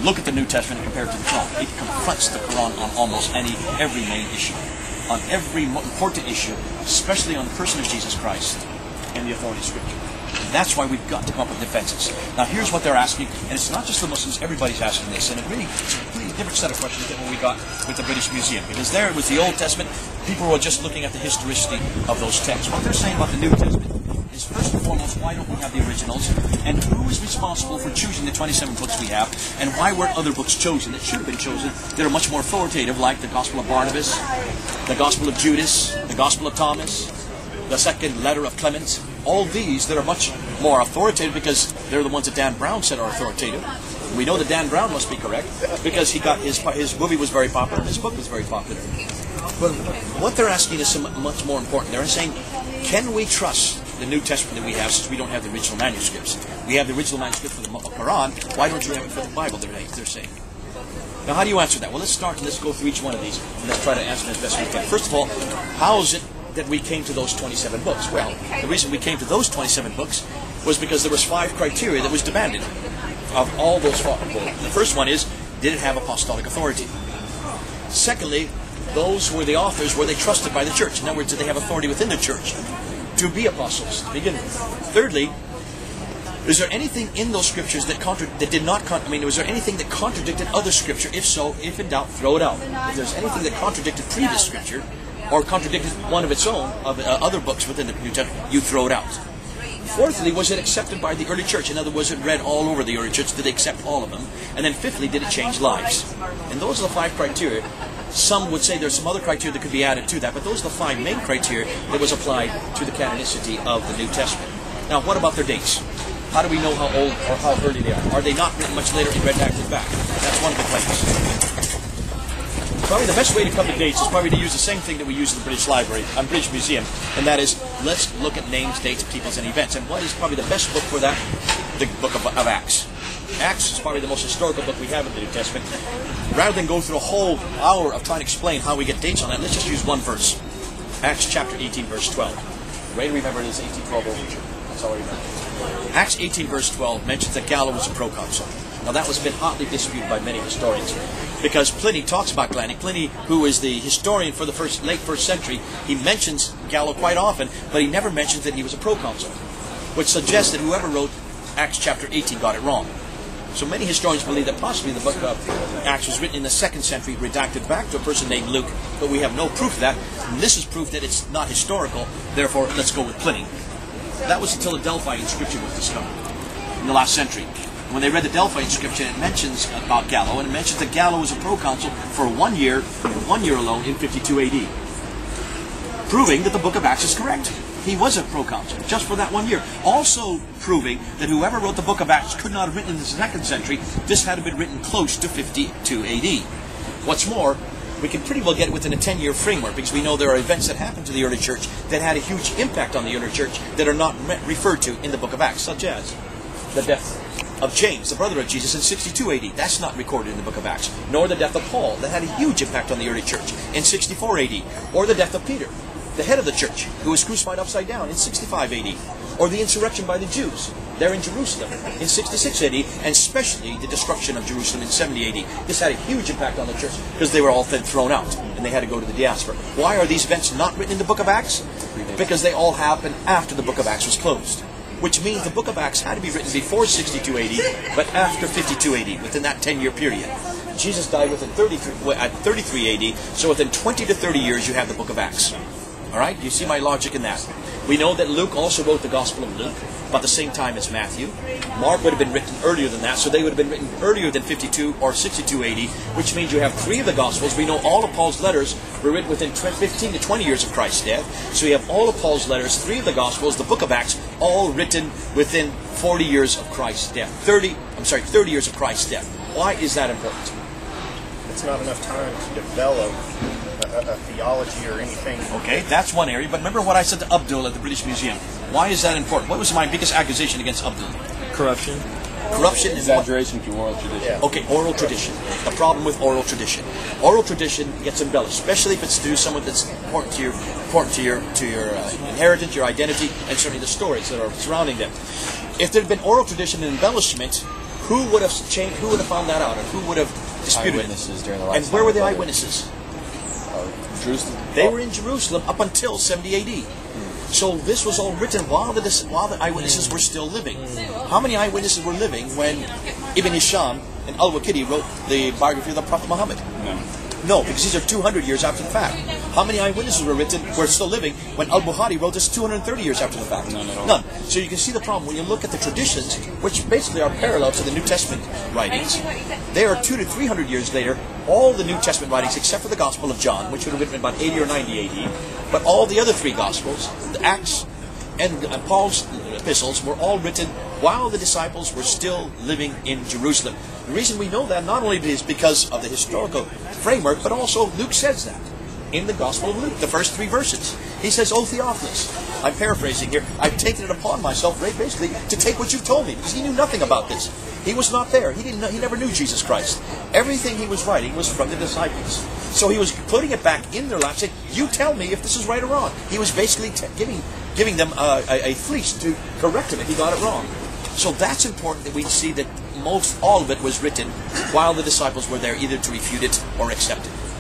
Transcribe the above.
look at the New Testament compared to the Quran. It confronts the Quran on almost every main issue, on every important issue, especially on the person of Jesus Christ and the authority of Scripture. And that's why we've got to come up with defenses. Now here's what they're asking, and it's not just the Muslims, everybody's asking this, and it's a completely different set of questions than what we got with the British Museum, because there it was the Old Testament. People were just looking at the historicity of those texts. What they're saying about the New Testament is, first and foremost, why don't we have the originals, and who is responsible for choosing the 27 books we have, and why weren't other books chosen that should have been chosen that are much more authoritative, like the Gospel of Barnabas, the Gospel of Judas, the Gospel of Thomas, the second letter of Clement. All these that are much more authoritative because they're the ones that Dan Brown said are authoritative. We know that Dan Brown must be correct because he got his movie was very popular and his book was very popular. But what they're asking is much more important. They're saying, can we trust the New Testament that we have, since we don't have the original manuscripts? We have the original manuscript for the Quran. Why don't you have it for the Bible? They're saying. Now, how do you answer that? Well, let's start and let's go through each one of these and let's try to answer them as best we can. First of all, how is it that we came to those 27 books? Well, the reason we came to those 27 books was because there was 5 criteria that was demanded of all those 5. The first one is, did it have apostolic authority? Secondly, those who were the authors, were they trusted by the church? In other words, did they have authority within the church to be apostles to begin with? Thirdly, is there anything in those scriptures that was there anything that contradicted other scripture? If so, if in doubt, throw it out. If there's anything that contradicted previous scripture, or contradicted one of its own, of other books within the New Testament, you throw it out. Fourthly, was it accepted by the early church? In other words, was it read all over the early church? Did they accept all of them? And then fifthly, did it change lives? And those are the 5 criteria. Some would say there's some other criteria that could be added to that, but those are the 5 main criteria that was applied to the canonicity of the New Testament. Now, what about their dates? How do we know how old or how early they are? Are they not written much later and redacted back? That's one of the claims. Probably the best way to come to dates is probably to use the same thing that we use in the British Library, British Museum, and that is, let's look at names, dates, peoples, and events. And what is probably the best book for that? The book of Acts. Acts is probably the most historical book we have in the New Testament. Rather than go through a whole hour of trying to explain how we get dates on that, let's just use one verse. Acts chapter 18, verse 12. The way to remember it is 1812 overture. That's all I remember. Acts 18, verse 12 mentions that Gallo was a proconsul. Now that was been hotly disputed by many historians, because Pliny talks about Gallo. Pliny, who is the historian for the late first century, he mentions Gallo quite often, but he never mentions that he was a proconsul, which suggests that whoever wrote Acts chapter 18 got it wrong. So many historians believe that possibly the book of Acts was written in the 2nd century, redacted back to a person named Luke, but we have no proof of that. And this is proof that it's not historical, therefore let's go with Pliny. That was until the Delphi inscription was discovered in the last century. And when they read the Delphi inscription, it mentions about Gallo, and it mentions that Gallo was a proconsul for 1 year, and 1 year alone, in 52 AD. Proving that the book of Acts is correct. He was a proconsul, just for that 1 year. Also proving that whoever wrote the book of Acts could not have written in the 2nd century. This had to have been written close to 52 AD. What's more, we can pretty well get it within a 10-year framework, because we know there are events that happened to the early church that had a huge impact on the early church that are not referred to in the book of Acts, such as the death of James, the brother of Jesus, in 62 AD. That's not recorded in the book of Acts. Nor the death of Paul, that had a huge impact on the early church, in 64 AD. Or the death of Peter, the head of the church, who was crucified upside down in 65 AD. Or the insurrection by the Jews there in Jerusalem in 66 AD, and especially the destruction of Jerusalem in 70 AD. This had a huge impact on the church because they were all then thrown out and they had to go to the diaspora. Why are these events not written in the book of Acts? Because they all happened after the book of Acts was closed. Which means the book of Acts had to be written before 62 AD, but after 52 AD, within that 10-year period. Jesus died within 33 AD, so within 20 to 30 years you have the book of Acts. Alright, you see my logic in that. We know that Luke also wrote the Gospel of Luke about the same time as Matthew. Mark would have been written earlier than that, so they would have been written earlier than 52 or 62 AD, which means you have 3 of the Gospels. We know all of Paul's letters were written within 15 to 20 years of Christ's death. So you have all of Paul's letters, 3 of the Gospels, the book of Acts, all written within 40 years of Christ's death. 30 years of Christ's death. Why is that important? It's not enough time to develop a theology or anything. Okay, that's one area. But remember what I said to Abdul at the British Museum. Why is that important? What was my biggest accusation against Abdul? Corruption. Corruption is exaggeration through oral tradition. Yeah. Okay, oral tradition. The problem with oral tradition. Oral tradition gets embellished, especially if it's to do someone that's important to your inheritance, your identity, and certainly the stories that are surrounding them. If there had been oral tradition and embellishment, Who would have changed? Who would have found that out, and who would have disputed it? Eyewitnesses during the And lifetime where were the of Peter. eyewitnesses? Jerusalem. They were in Jerusalem up until 70 AD. So this was all written while the eyewitnesses were still living. How many eyewitnesses were living when Ibn Hisham and Al-Waqidi wrote the biography of the Prophet Muhammad? No, because these are 200 years after the fact. How many eyewitnesses were still living when Al-Bukhari wrote this 230 years after the fact? None at all. None. So you can see the problem when you look at the traditions, which basically are parallel to the New Testament writings. They are 200 to 300 years later. All the New Testament writings, except for the Gospel of John, which would have been written about 80 or 90 AD, but all the other three Gospels, the Acts and Paul's epistles, were all written while the disciples were still living in Jerusalem. The reason we know that not only is because of the historical framework, but also Luke says that in the Gospel of Luke, the first 3 verses. He says, "O Theophilus," I'm paraphrasing here, "I've taken it upon myself, right, basically, to take what you've told me," because he knew nothing about this. He was not there. He never knew Jesus Christ. Everything he was writing was from the disciples. So he was putting it back in their laps, saying, "You tell me if this is right or wrong." He was basically giving them a fleece to correct him if he got it wrong. So that's important that we see that all of it was written while the disciples were there, either to refute it or accept it.